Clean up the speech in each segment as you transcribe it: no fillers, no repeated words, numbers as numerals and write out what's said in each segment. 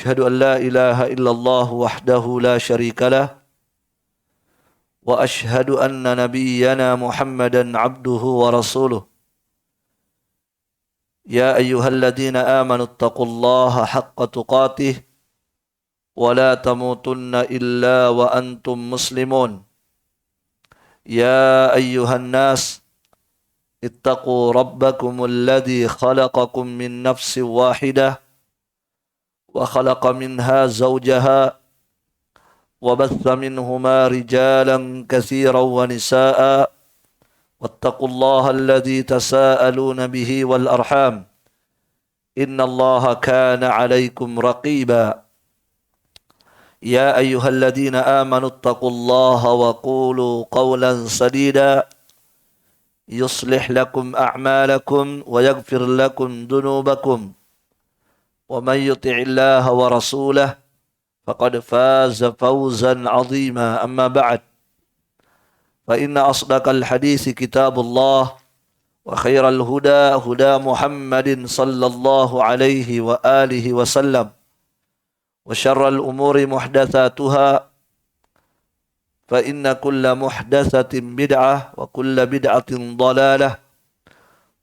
وأشهد أن لا إله إلا الله وحده لا شريك له وأشهد أن نبينا محمدا عبده ورسوله يا أيها الذين آمنوا اتقوا الله حق تقاته ولا تموتن إلا وأنتم مسلمون يا أيها الناس اتقوا ربكم الذي خلقكم من نفس واحدة وخلق منها زوجها وبث منهما رجالا كثيرا ونساء واتقوا الله الذي تساءلون به والأرحام إن الله كان عليكم رقيبا يا أيها الذين آمنوا اتقوا الله وقولوا قولا سديدا يصلح لكم أعمالكم ويغفر لكم ذنوبكم ومن يطع الله ورسوله فقد فاز فوزا عظيما أما بعد فإن أصدق الحديث كتاب الله وخير الهدى هدى محمد صلى الله عليه وآله وسلم وشر الأمور محدثاتها فإن كل محدثة بدعة وكل بدعة ضلالة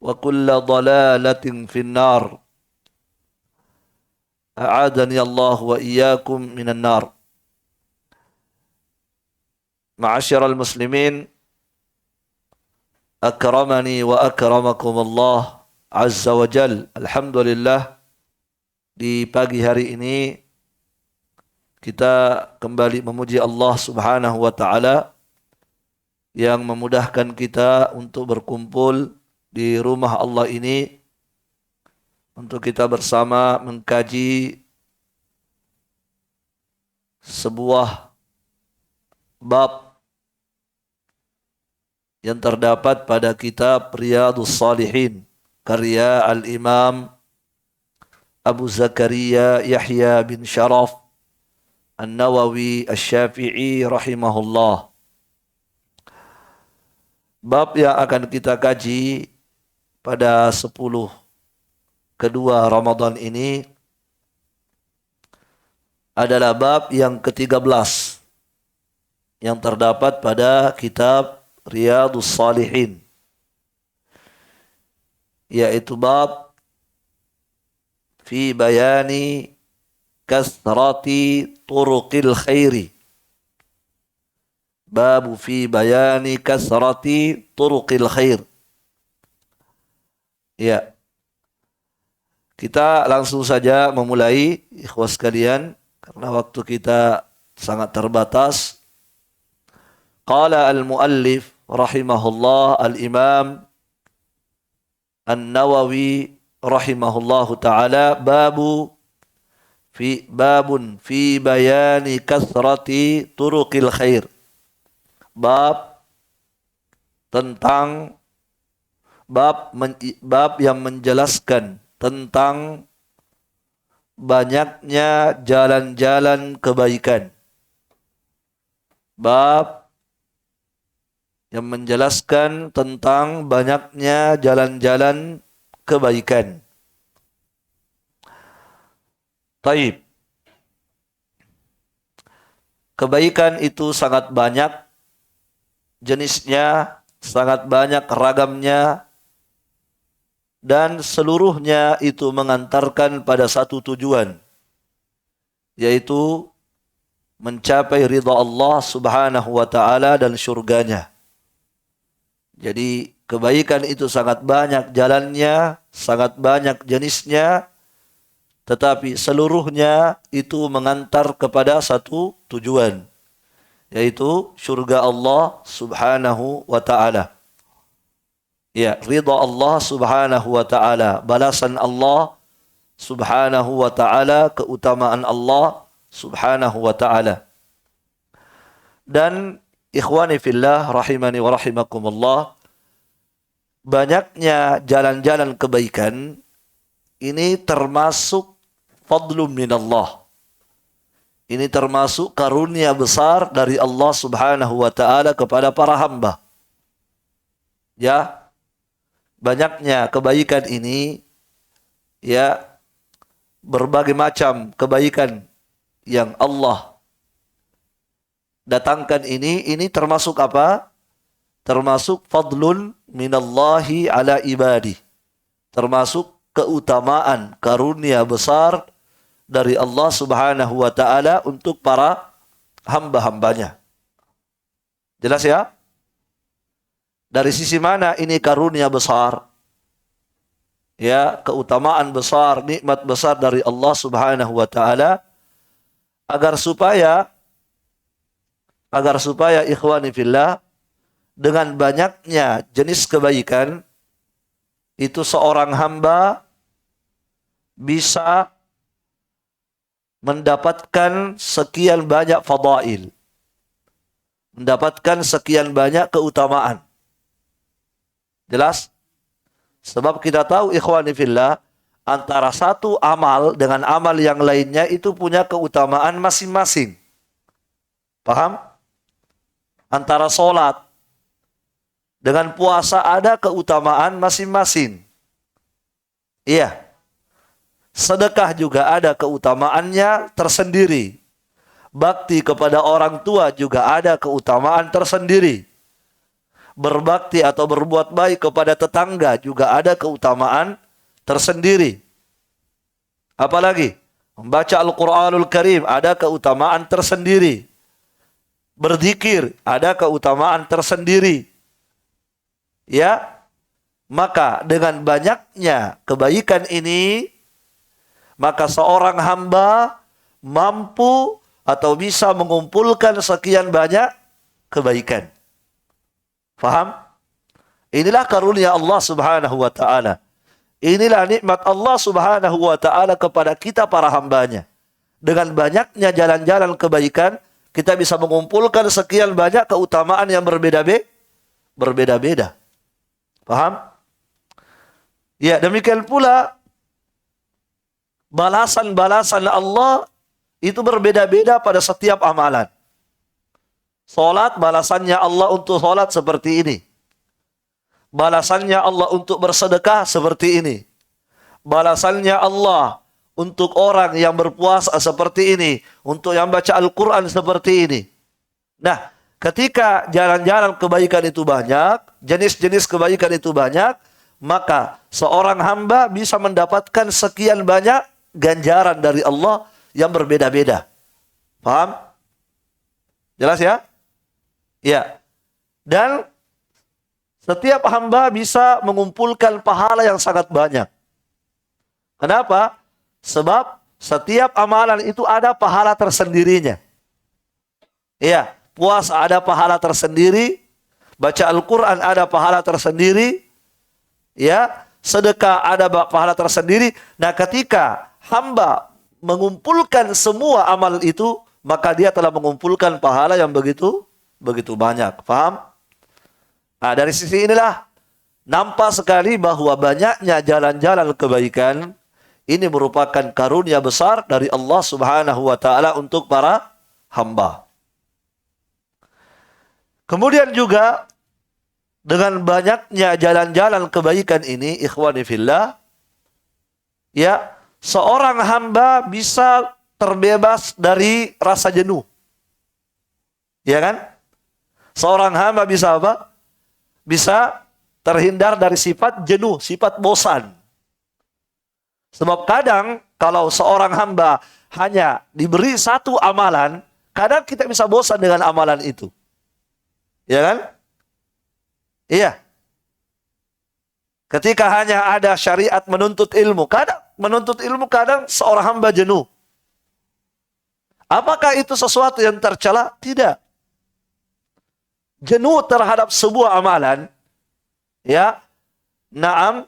وكل ضلالة في النار أعاذني الله وإياكم من النار. Ma'asyiral muslimin, akramani wa akramakum Allah azza wa jal. Alhamdulillah, di pagi hari ini kita kembali memuji Allah subhanahu wa ta'ala yang memudahkan kita untuk berkumpul di rumah Allah ini untuk kita bersama mengkaji sebuah bab yang terdapat pada kitab Riyadhus Shalihin karya Al-Imam Abu Zakaria Yahya bin Sharaf An-Nawawi Asy-Syafi'i rahimahullah. Bab yang akan kita kaji pada 10 kedua Ramadan ini adalah bab yang ke-13 yang terdapat pada kitab Riyadhus Shalihin, yaitu bab fi bayani kasrati turuqil khairi. Bab fi bayani kasrati turuqil khair. Ya, kita langsung saja memulai, ikhwas sekalian, karena waktu kita sangat terbatas. Qala al-muallif rahimahullah al-imam An-Nawawi rahimahullahu ta'ala babun fi bayani kasrati turuqil khair. Bab yang menjelaskan tentang banyaknya jalan-jalan kebaikan. Bab yang menjelaskan tentang banyaknya jalan-jalan kebaikan. Taib. Kebaikan itu sangat banyak jenisnya, sangat banyak ragamnya, dan seluruhnya itu mengantarkan pada satu tujuan, yaitu mencapai ridha Allah subhanahu wa ta'ala dan syurganya. Jadi kebaikan itu sangat banyak jalannya, sangat banyak jenisnya, tetapi seluruhnya itu mengantar kepada satu tujuan, yaitu syurga Allah subhanahu wa ta'ala. Ya, ridha Allah subhanahu wa ta'ala, balasan Allah subhanahu wa ta'ala, keutamaan Allah subhanahu wa ta'ala. Dan ikhwani fillah rahimani wa rahimakumullah, banyaknya jalan-jalan kebaikan ini termasuk fadlun minallah. Ini termasuk karunia besar dari Allah subhanahu wa ta'ala kepada para hamba. Ya, banyaknya kebaikan ini ya berbagai macam kebaikan yang Allah datangkan ini termasuk apa? Termasuk fadlun minallahi ala ibadi. Termasuk keutamaan karunia besar dari Allah Subhanahu wa taala untuk para hamba-hambanya. Jelas ya? Dari sisi mana ini karunia besar? Ya, keutamaan besar, nikmat besar dari Allah Subhanahu wa taala agar supaya ikhwani fillah, dengan banyaknya jenis kebaikan itu seorang hamba bisa mendapatkan sekian banyak fadail, mendapatkan sekian banyak keutamaan. Jelas? Sebab kita tahu ikhwani fillah, antara satu amal dengan amal yang lainnya itu punya keutamaan masing-masing. Paham? Antara sholat dengan puasa ada keutamaan masing-masing. Iya. Sedekah juga ada keutamaannya tersendiri. Bakti kepada orang tua juga ada keutamaan tersendiri. Berbakti atau berbuat baik kepada tetangga juga ada keutamaan tersendiri. Apalagi membaca Al-Quranul Karim ada keutamaan tersendiri. Berzikir ada keutamaan tersendiri. Ya, maka dengan banyaknya kebaikan ini, maka seorang hamba mampu atau bisa mengumpulkan sekian banyak kebaikan. Faham? Inilah karunia Allah Subhanahu wa taala. Inilah nikmat Allah Subhanahu wa taala kepada kita para hambanya. Dengan banyaknya jalan-jalan kebaikan, kita bisa mengumpulkan sekian banyak keutamaan yang berbeda-beda. Paham? Ya, demikian pula balasan-balasan Allah itu berbeda-beda pada setiap amalan. Salat, balasannya Allah untuk salat seperti ini. Balasannya Allah untuk bersedekah seperti ini. Balasannya Allah untuk orang yang berpuasa seperti ini. Untuk yang baca Al-Quran seperti ini. Nah, ketika jalan-jalan kebaikan itu banyak, jenis-jenis kebaikan itu banyak, maka seorang hamba bisa mendapatkan sekian banyak ganjaran dari Allah yang berbeda-beda. Paham? Jelas ya? Ya. Dan setiap hamba bisa mengumpulkan pahala yang sangat banyak. Kenapa? Sebab setiap amalan itu ada pahala tersendirinya. Iya, puasa ada pahala tersendiri, baca Al-Quran ada pahala tersendiri, ya, sedekah ada pahala tersendiri. Nah, ketika hamba mengumpulkan semua amal itu, maka dia telah mengumpulkan pahala yang begitu banyak. Paham? Nah, dari sisi inilah nampak sekali bahwa banyaknya jalan-jalan kebaikan ini merupakan karunia besar dari Allah Subhanahu wa taala untuk para hamba. Kemudian juga dengan banyaknya jalan-jalan kebaikan ini, ikhwani fillah, ya, seorang hamba bisa terbebas dari rasa jenuh. Ya kan? Seorang hamba bisa apa? Bisa terhindar dari sifat jenuh, sifat bosan. Sebab kadang kalau seorang hamba hanya diberi satu amalan, kadang kita bisa bosan dengan amalan itu. Ya kan? Iya. Ketika hanya ada syariat menuntut ilmu, kadang seorang hamba jenuh. Apakah itu sesuatu yang tercela? Tidak. Jenuh terhadap sebuah amalan, ya, naam,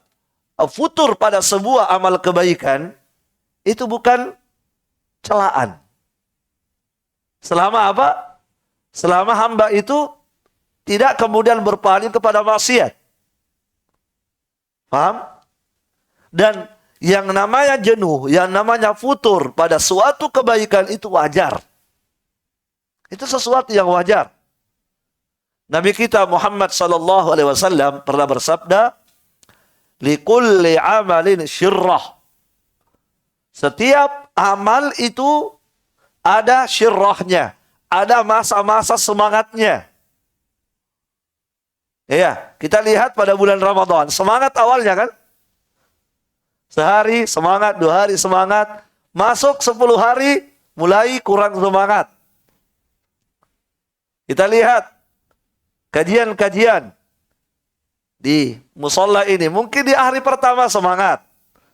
futur pada sebuah amal kebaikan, itu bukan celaan. Selama apa? Selama hamba itu tidak kemudian berpaling kepada maksiat. Paham? Dan yang namanya jenuh, yang namanya futur pada suatu kebaikan itu wajar. Itu sesuatu yang wajar. Nabi kita Muhammad sallallahu alaihi wasallam pernah bersabda, "Likulli amalin syirrah." Setiap amal itu ada syirrahnya, ada masa-masa semangatnya. Iya, kita lihat pada bulan Ramadan, semangat awalnya kan? Sehari semangat, 2 hari semangat, masuk 10 hari mulai kurang semangat. Kita lihat kajian-kajian di musola ini, mungkin di hari pertama semangat,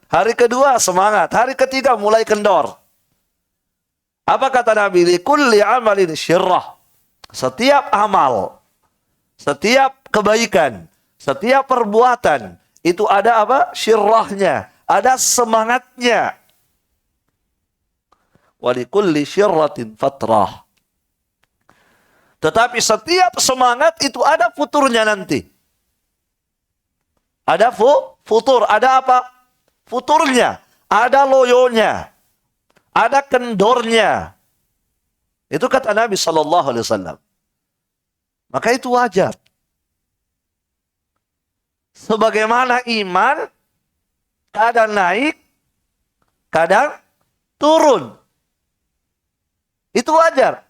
hari kedua semangat, hari ketiga mulai kendor. Apa kata Nabi? Likulli amalin syirrah. Setiap amal, setiap kebaikan, setiap perbuatan itu ada apa? Syirrahnya, ada semangatnya. Walikulli syirratin fatrah. Tetapi setiap semangat itu ada futurnya nanti. Ada futur, ada apa? Futurnya, ada loyonya, ada kendornya. Itu kata Nabi sallallahu alaihi wasallam. Maka itu wajar. Sebagaimana iman kadang naik, kadang turun. Itu wajar.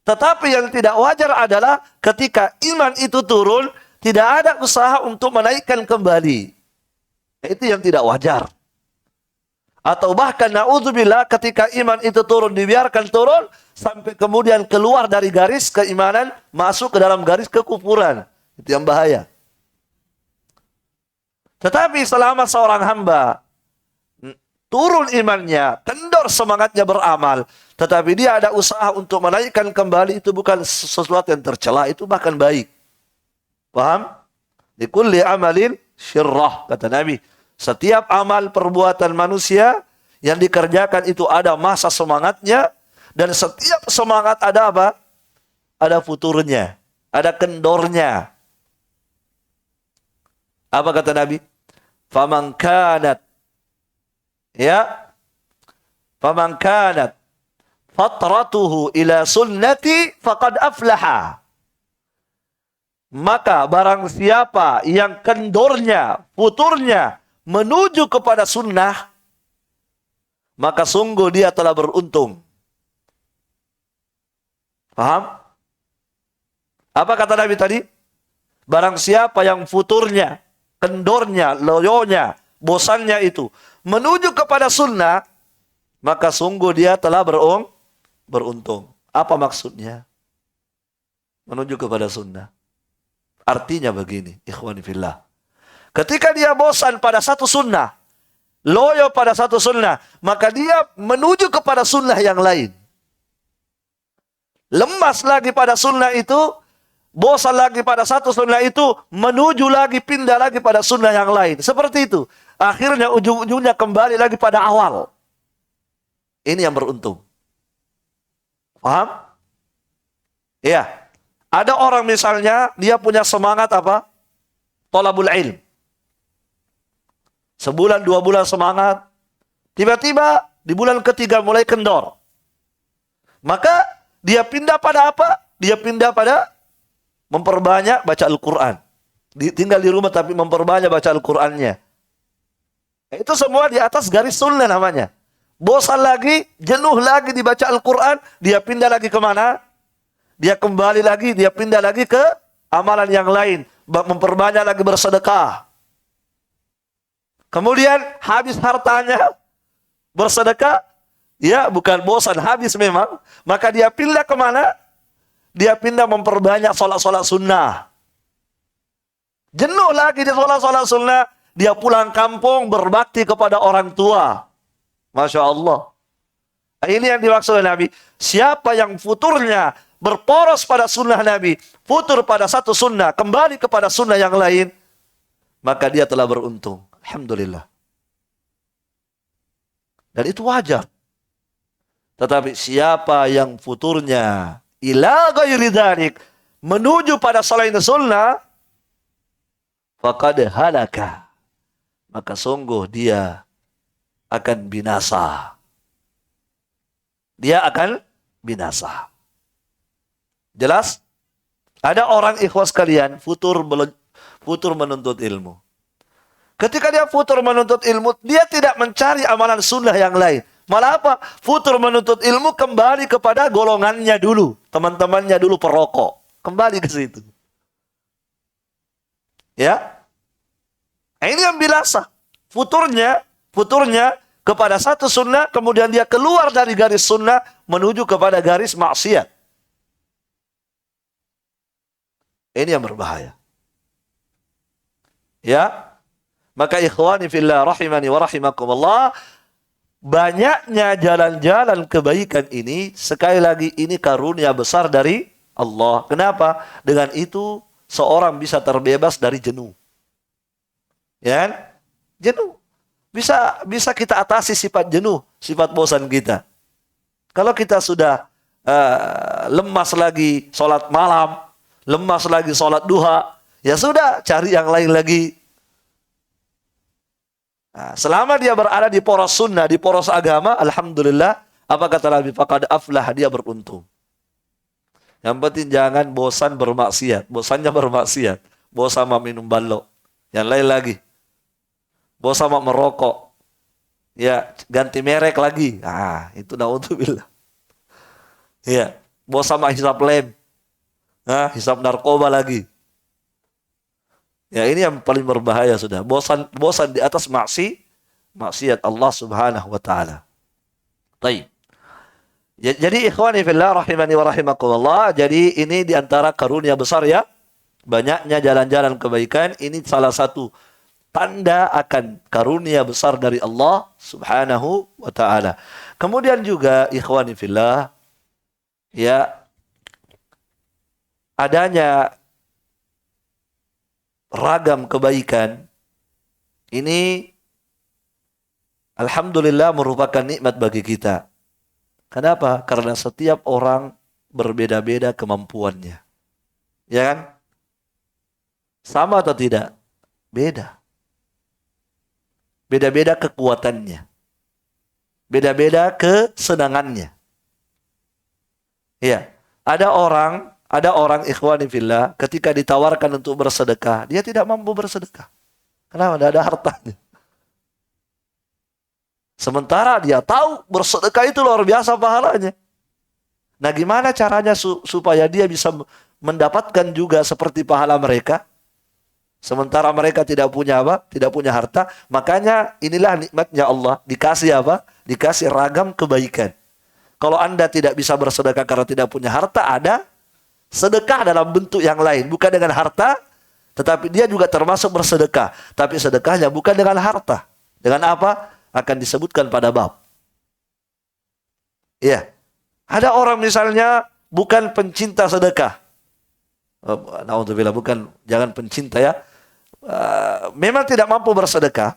Tetapi yang tidak wajar adalah ketika iman itu turun, tidak ada usaha untuk menaikkan kembali. Itu yang tidak wajar. Atau bahkan na'udzubillah ketika iman itu turun, dibiarkan turun, sampai kemudian keluar dari garis keimanan, masuk ke dalam garis kekufuran. Itu yang bahaya. Tetapi selama seorang hamba turun imannya, kendor semangatnya beramal, tetapi dia ada usaha untuk menaikkan kembali, itu bukan sesuatu yang tercela, itu bahkan baik. Paham? Likulli amalin syirrah, kata Nabi. Setiap amal perbuatan manusia yang dikerjakan itu ada masa semangatnya, dan setiap semangat ada apa? Ada futurnya, ada kendornya. Apa kata Nabi? Faman kanat fatratuhu ila sunnati faqad aflaha. Maka barang siapa yang kendornya, futurnya menuju kepada sunnah, maka sungguh dia telah beruntung. Paham? Apa kata Nabi tadi? Barang siapa yang futurnya, kendornya, loyonya, bosannya itu menuju kepada sunnah, maka sungguh dia telah beruntung. Apa maksudnya? Menuju kepada sunnah. Artinya begini, ikhwani fillah. Ketika dia bosan pada satu sunnah, loyo pada satu sunnah, maka dia menuju kepada sunnah yang lain. Lemas lagi pada sunnah itu, bosan lagi pada satu sunnah itu, menuju lagi, pindah lagi pada sunnah yang lain. Seperti itu. Akhirnya ujung-ujungnya kembali lagi pada awal. Ini yang beruntung. Paham? Iya. Ada orang misalnya, dia punya semangat apa? Thalabul ilm. Sebulan, 2 bulan semangat. Tiba-tiba di bulan ketiga mulai kendor. Maka dia pindah pada apa? Dia pindah pada memperbanyak baca Al-Quran. Tinggal di rumah tapi memperbanyak baca Al-Qurannya. Itu semua di atas garis sunnah namanya. Bosan lagi, jenuh lagi dibaca Al-Quran, dia pindah lagi kemana? Dia kembali lagi, dia pindah lagi ke amalan yang lain. Memperbanyak lagi bersedekah. Kemudian habis hartanya, bersedekah, ya bukan bosan, habis memang. Maka dia pindah kemana? Dia pindah memperbanyak sholat-sholat sunnah. Jenuh lagi di sholat-sholat sunnah, dia pulang kampung berbakti kepada orang tua. Masya Allah. Ini yang dimaksud Nabi. Siapa yang futurnya berporos pada sunnah Nabi, futur pada satu sunnah, kembali kepada sunnah yang lain, maka dia telah beruntung. Alhamdulillah. Dan itu wajar. Tetapi siapa yang futurnya ila ghairi dzalik, menuju pada selain sunnah, faqad halaka, maka sungguh dia akan binasa. Dia akan binasa. Jelas? Ada orang ikhwas kalian futur menuntut ilmu. Ketika dia futur menuntut ilmu, dia tidak mencari amalan sunnah yang lain. Malah apa? Futur menuntut ilmu kembali kepada golongannya dulu. Teman-temannya dulu perokok. Kembali ke situ. Ya. Ini yang bilasa. Futurnya kepada satu sunnah, kemudian dia keluar dari garis sunnah menuju kepada garis maksiat. Ini yang berbahaya. Ya. Maka ikhwani fillah rahimani wa rahimakumullah, banyaknya jalan-jalan kebaikan ini, sekali lagi ini karunia besar dari Allah. Kenapa? Dengan itu seorang bisa terbebas dari jenuh. Ya kan? Jenuh. Bisa kita atasi sifat jenuh, sifat bosan kita. Kalau kita sudah lemas lagi sholat malam, lemas lagi sholat duha, ya sudah cari yang lain lagi. Nah, selama dia berada di poros sunnah, di poros agama, alhamdulillah, apa kata Nabi? Faqad aflah, dia beruntung. Yang penting jangan bosan bermaksiat. Bosannya bermaksiat. Bosan sama minum balok. Yang lain lagi. Bosan sama merokok. Ya, ganti merek lagi. Ah, itu naudzubillah. Ya, bosan sama hisap lem. Nah, hisap narkoba lagi. Ya, ini yang paling berbahaya sudah. Bosan di atas maksiat Allah Subhanahu wa taala. Baik. Jadi ikhwani fillah rahimani wa rahimakumullah, jadi ini di antara karunia besar ya. Banyaknya jalan-jalan kebaikan, ini salah satu tanda akan karunia besar dari Allah Subhanahu wa taala. Kemudian juga ikhwani fillah, ya, adanya ragam kebaikan ini alhamdulillah merupakan nikmat bagi kita. Kenapa? Karena setiap orang berbeda-beda kemampuannya. Ya kan? Sama atau tidak? Beda. Beda-beda kekuatannya. Beda-beda kesenangannya. Iya. Ada orang ikhwani fillah, ketika ditawarkan untuk bersedekah, dia tidak mampu bersedekah. Kenapa? Tidak ada hartanya. Sementara dia tahu bersedekah itu luar biasa pahalanya. Nah, gimana caranya supaya dia bisa mendapatkan juga seperti pahala mereka? Sementara mereka tidak punya apa? Tidak punya harta. Makanya inilah nikmatnya Allah. Dikasih apa? Dikasih ragam kebaikan. Kalau Anda tidak bisa bersedekah karena tidak punya harta, ada sedekah dalam bentuk yang lain. Bukan dengan harta, tetapi dia juga termasuk bersedekah. Tapi sedekahnya bukan dengan harta. Dengan apa? Akan disebutkan pada bab. Iya. Ada orang misalnya bukan pencinta sedekah. Naudzubillah, bukan, jangan pencinta ya. Memang tidak mampu bersedekah.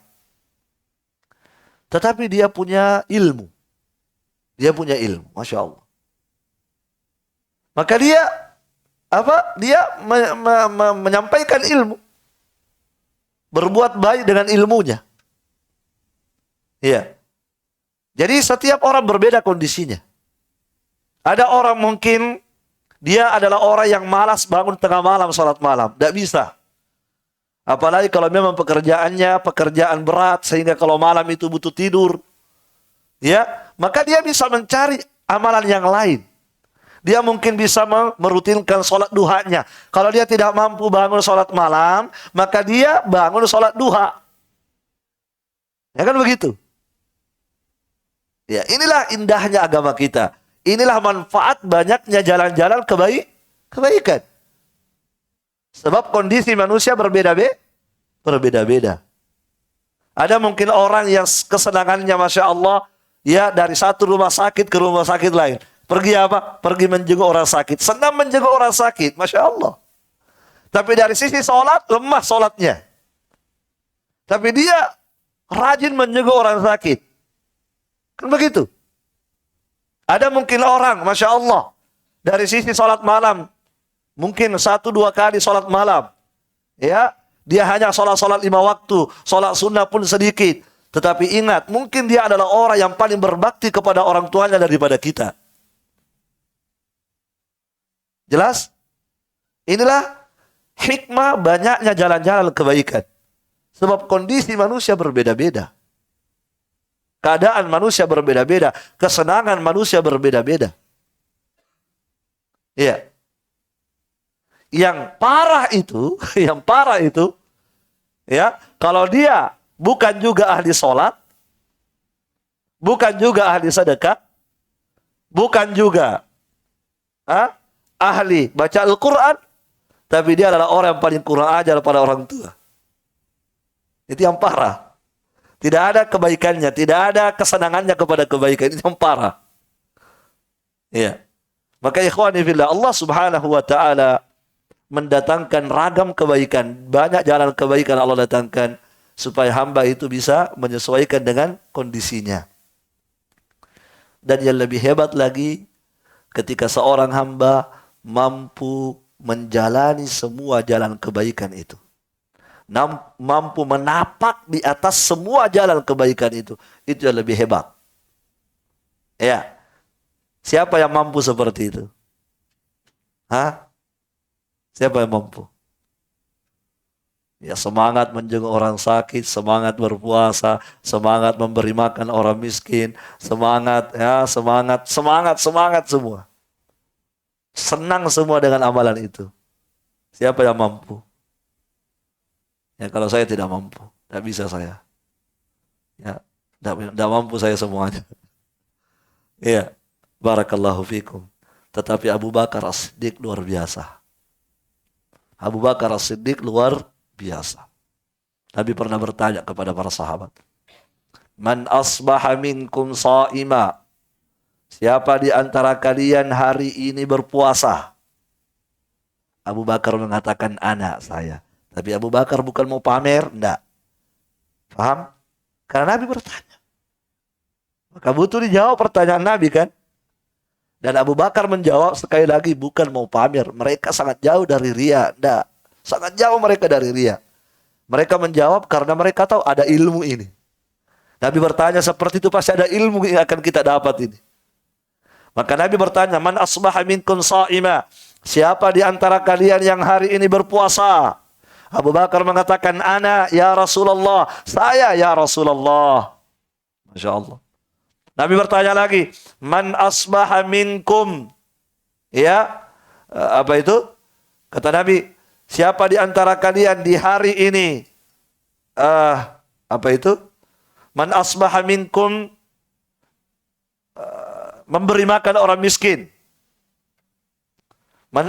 Tetapi dia punya ilmu. Dia punya ilmu, Masya Allah. Maka dia menyampaikan ilmu. Berbuat baik dengan ilmunya. Iya. Jadi setiap orang berbeda kondisinya. Ada orang mungkin dia adalah orang yang malas bangun tengah malam sholat malam. Tidak bisa. Apalagi kalau memang pekerjaannya pekerjaan berat sehingga kalau malam itu butuh tidur. Ya, maka dia bisa mencari amalan yang lain. Dia mungkin bisa merutinkan sholat duhanya. Kalau dia tidak mampu bangun sholat malam, maka dia bangun sholat duha. Ya kan begitu? Ya, inilah indahnya agama kita. Inilah manfaat banyaknya jalan-jalan kebaikan. Sebab kondisi manusia berbeda-beda. Ada mungkin orang yang kesenangannya Masya Allah, ya dari satu rumah sakit ke rumah sakit lain. Pergi apa? Pergi menjenguk orang sakit. Senang menjenguk orang sakit. Masya Allah. Tapi dari sisi sholat, lemah sholatnya. Tapi dia rajin menjenguk orang sakit. Kan begitu. Ada mungkin orang, Masya Allah, dari sisi sholat malam, mungkin 1-2 kali sholat malam. Ya, dia hanya sholat 5 waktu, sholat sunnah pun sedikit. Tetapi ingat, mungkin dia adalah orang yang paling berbakti kepada orang tuanya daripada kita. Jelas? Inilah hikmah banyaknya jalan-jalan kebaikan. Sebab kondisi manusia berbeda-beda. Keadaan manusia berbeda-beda. Kesenangan manusia berbeda-beda. Iya. Yang parah itu, ya, kalau dia bukan juga ahli sholat, bukan juga ahli sedekah, bukan juga ahli baca Al-Quran, tapi dia adalah orang yang paling kurang ajar pada orang tua. Itu yang parah. Tidak ada kebaikannya, tidak ada kesenangannya kepada kebaikan. Itu yang parah. Iya. Maka ikhwani fillah, Allah Subhanahu wa taala mendatangkan ragam kebaikan, banyak jalan kebaikan Allah datangkan supaya hamba itu bisa menyesuaikan dengan kondisinya. Dan yang lebih hebat lagi, ketika seorang hamba mampu menjalani semua jalan kebaikan itu, mampu menapak di atas semua jalan kebaikan itu yang lebih hebat. Ya, siapa yang mampu seperti itu? Siapa yang mampu? Ya, semangat menjenguk orang sakit, semangat berpuasa, semangat memberi makan orang miskin, semangat semua. Senang semua dengan amalan itu. Siapa yang mampu? Ya, kalau saya tidak mampu, tidak bisa saya. Ya, tidak mampu saya semuanya. Iya, barakallahu fikum. Tetapi Abu Bakar As-Siddiq luar biasa. Abu Bakar As-Siddiq luar biasa. Nabi pernah bertanya kepada para sahabat, Man asbaha minkum sha'ima? Siapa di antara kalian hari ini berpuasa? Abu Bakar mengatakan, anak saya. Tapi Abu Bakar bukan mau pamer, enggak. Paham? Karena Nabi bertanya. Maka butuh dijawab pertanyaan Nabi kan? Dan Abu Bakar menjawab sekali lagi, bukan mau pamer. Mereka sangat jauh dari riya. Enggak. Sangat jauh mereka dari riya. Mereka menjawab karena mereka tahu ada ilmu ini. Nabi bertanya seperti itu, pasti ada ilmu yang akan kita dapat ini. Maka Nabi bertanya, Man asbaha minkum sha'ima? Siapa di antara kalian yang hari ini berpuasa? Abu Bakar mengatakan, ana ya Rasulullah, saya ya Rasulullah. Masya Allah. Nabi bertanya lagi, man asbaha minkum? Ya, apa itu? Kata Nabi, siapa di antara kalian di hari ini? Apa itu? Man asbaha minkum, memberi makan orang miskin. Man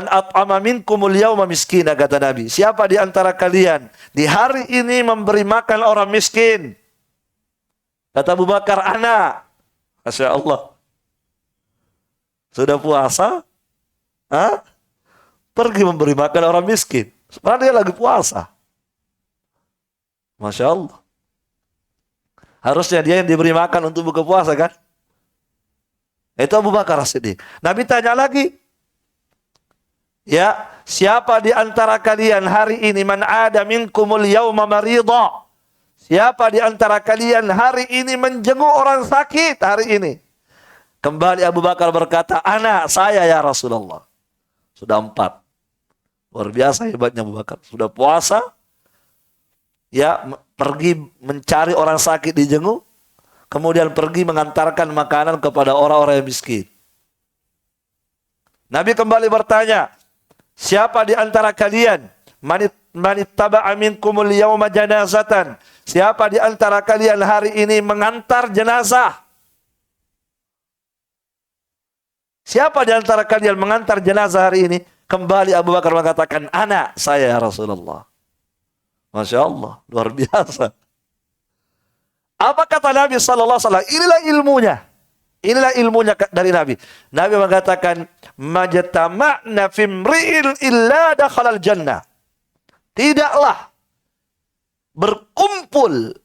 at'ama minkumul yawma miskina, kata Nabi. Siapa di antara kalian di hari ini memberi makan orang miskin? Kata Abu Bakar, ana. Masya Allah. Sudah puasa? Pergi memberi makan orang miskin. Sebenarnya dia lagi puasa. Masya Allah. Harusnya dia yang diberi makan untuk buka puasa kan? Itu Abu Bakar As-Siddiq. Nabi tanya lagi, ya, siapa di antara kalian hari ini man ada minkumul yauma marida? Siapa di antara kalian hari ini menjenguk orang sakit hari ini? Kembali Abu Bakar berkata, anak saya ya Rasulullah. Sudah 4. Luar biasa hebatnya Abu Bakar. Sudah puasa, ya, pergi mencari orang sakit dijenguk, kemudian pergi mengantarkan makanan kepada orang-orang yang miskin. Nabi kembali bertanya, siapa di antara kalian manittaba'a minkumul yawma janazatan? Siapa di antara kalian hari ini mengantar jenazah? Siapa di antara kalian mengantar jenazah hari ini? Kembali Abu Bakar mengatakan, anak saya ya Rasulullah. Masya Allah, luar biasa. Apa kata Nabi sallallahu alaihi wasallam? Inilah ilmunya. Inilah ilmunya dari Nabi. Nabi mengatakan, majtama'na fimri'il illa dakhalal jannah. Tidaklah berkumpul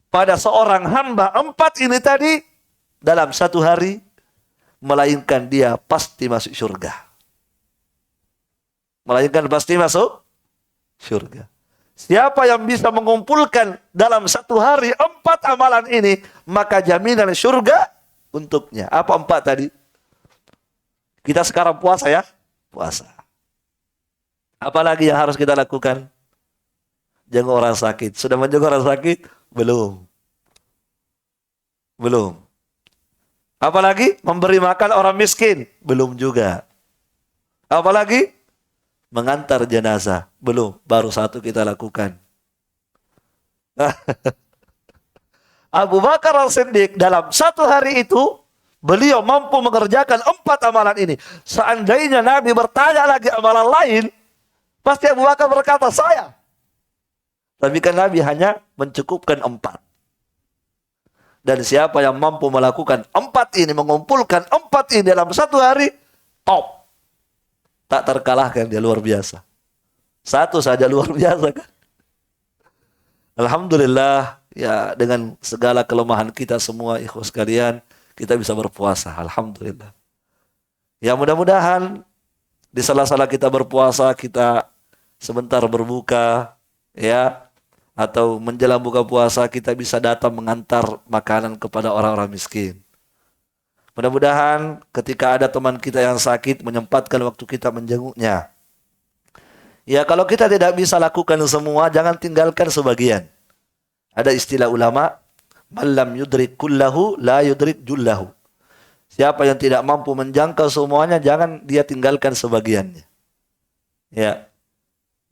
pada seorang hamba 4 ini tadi dalam satu hari, melainkan dia pasti masuk surga. Melainkan pasti masuk surga. Siapa yang bisa mengumpulkan dalam satu hari 4 amalan ini, maka jaminan surga untuknya. Apa 4 tadi? Kita sekarang puasa ya? Puasa. Apalagi yang harus kita lakukan? Jenguk orang sakit. Sudah menjenguk orang sakit? Belum. Belum. Apalagi memberi makan orang miskin? Belum juga. Apalagi mengantar jenazah? Belum. Baru satu kita lakukan. Abu Bakar As-Siddiq dalam satu hari itu, beliau mampu mengerjakan 4 amalan ini. Seandainya Nabi bertanya lagi amalan lain, pasti Abu Bakar berkata, saya. Tapi kan Nabi hanya mencukupkan 4. Dan siapa yang mampu melakukan 4 ini, mengumpulkan 4 ini dalam satu hari, top. Tak terkalahkan, dia luar biasa. Satu saja luar biasa kan. Alhamdulillah, ya dengan segala kelemahan kita semua, ikhwas sekalian, kita bisa berpuasa. Alhamdulillah. Ya mudah-mudahan di sela-sela kita berpuasa, kita sebentar berbuka, ya, atau menjelang buka puasa kita bisa datang mengantar makanan kepada orang-orang miskin. Mudah-mudahan ketika ada teman kita yang sakit, menyempatkan waktu kita menjenguknya. Ya kalau kita tidak bisa lakukan semua, jangan tinggalkan sebagian. Ada istilah ulama, man lam yudrik kullahu la yudrik jullahu. Siapa yang tidak mampu menjangkau semuanya, jangan dia tinggalkan sebagiannya. Ya,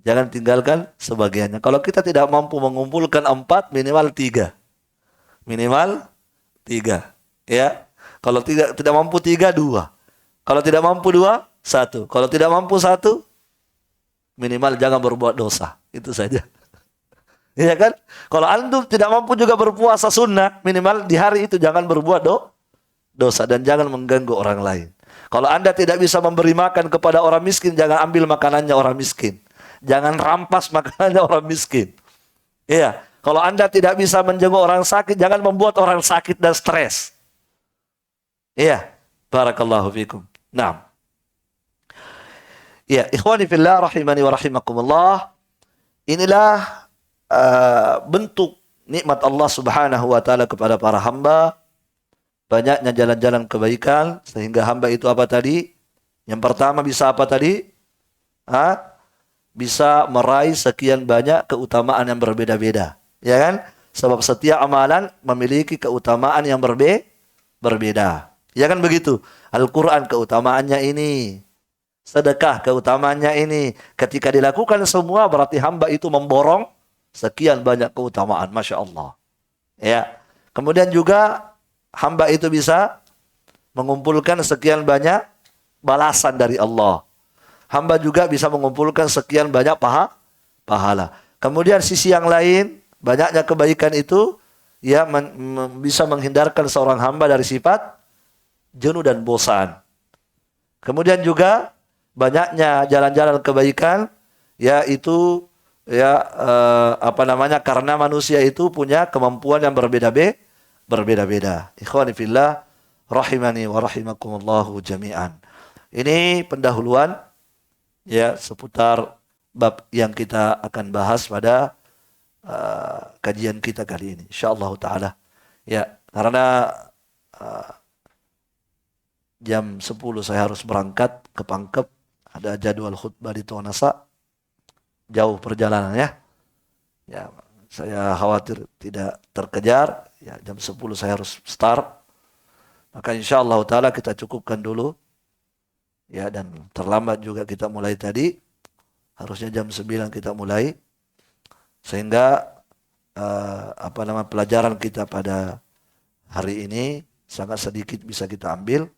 jangan tinggalkan sebagiannya. Kalau kita tidak mampu mengumpulkan 4, minimal 3. Minimal 3. Ya, kalau tidak mampu 3, 2. Kalau tidak mampu 2, 1. Kalau tidak mampu 1, minimal jangan berbuat dosa. Itu saja. Iya kan? Kalau antum tidak mampu juga berpuasa sunnah, minimal di hari itu jangan berbuat dosa dan jangan mengganggu orang lain. Kalau anda tidak bisa memberi makan kepada orang miskin, jangan ambil makanannya orang miskin. Jangan rampas makanannya orang miskin. Iya. Kalau anda tidak bisa menjenguk orang sakit, jangan membuat orang sakit dan stres. Iya. Barakallahu fikum. Naam. Ya, ikhwani fillah rahimani wa rahimakumullah. Inilah bentuk nikmat Allah Subhanahu wa taala kepada para hamba. Banyaknya jalan-jalan kebaikan sehingga hamba itu apa tadi? Yang pertama bisa apa tadi? Bisa meraih sekian banyak keutamaan yang berbeda-beda, ya kan? Sebab setiap amalan memiliki keutamaan yang berbeda. Ya kan begitu? Al-Qur'an keutamaannya ini. Sedekah keutamaannya ini. Ketika dilakukan semua berarti hamba itu memborong sekian banyak keutamaan. Masya Allah. Ya. Kemudian juga hamba itu bisa mengumpulkan sekian banyak balasan dari Allah. Hamba juga bisa mengumpulkan sekian banyak pahala. Kemudian sisi yang lain, banyaknya kebaikan itu ya bisa menghindarkan seorang hamba dari sifat jenuh dan bosan. Kemudian juga banyaknya jalan-jalan kebaikan yaitu karena manusia itu punya kemampuan yang berbeda-beda. Ikhwani fillah rahimani wa rahimakumullahu jami'an. Ini pendahuluan ya seputar bab yang kita akan bahas pada kajian kita kali ini insyaallah taala. Ya, karena jam 10 saya harus berangkat ke Pangkep, ada jadwal khutbah di Tonasa. Jauh perjalanannya. Ya, saya khawatir tidak terkejar. Ya, jam 10 saya harus start. Maka insyaallah taala kita cukupkan dulu. Ya, dan terlambat juga kita mulai tadi. Harusnya jam 9 kita mulai. Sehingga pelajaran kita pada hari ini sangat sedikit bisa kita ambil.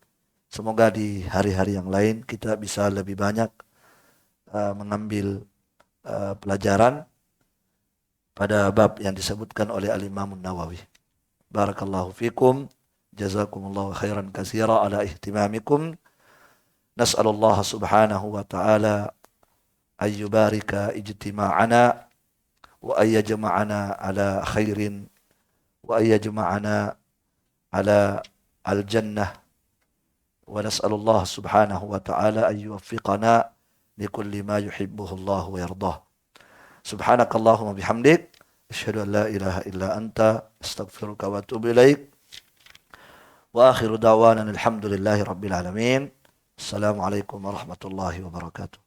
Semoga di hari-hari yang lain kita bisa lebih banyak mengambil pelajaran pada bab yang disebutkan oleh Al-Imam Nawawi. Barakallahu fikum, jazakumullahu khairan katsira ala ihtimamikum. Nas'alullah subhanahu wa ta'ala ayyubarika ijtima'ana wa ayyajma'ana ala khairin wa ayyajma'ana ala al-jannah wa nas'alullah subhanahu wa ta'ala ayyuwaffiqana لكل ما يحبه الله ويرضاه سبحانك اللهم وبحمدك أشهد أن لا إله إلا أنت أستغفرك وأتوب إليك وآخر دعوانا الحمد لله رب العالمين السلام عليكم ورحمة الله وبركاته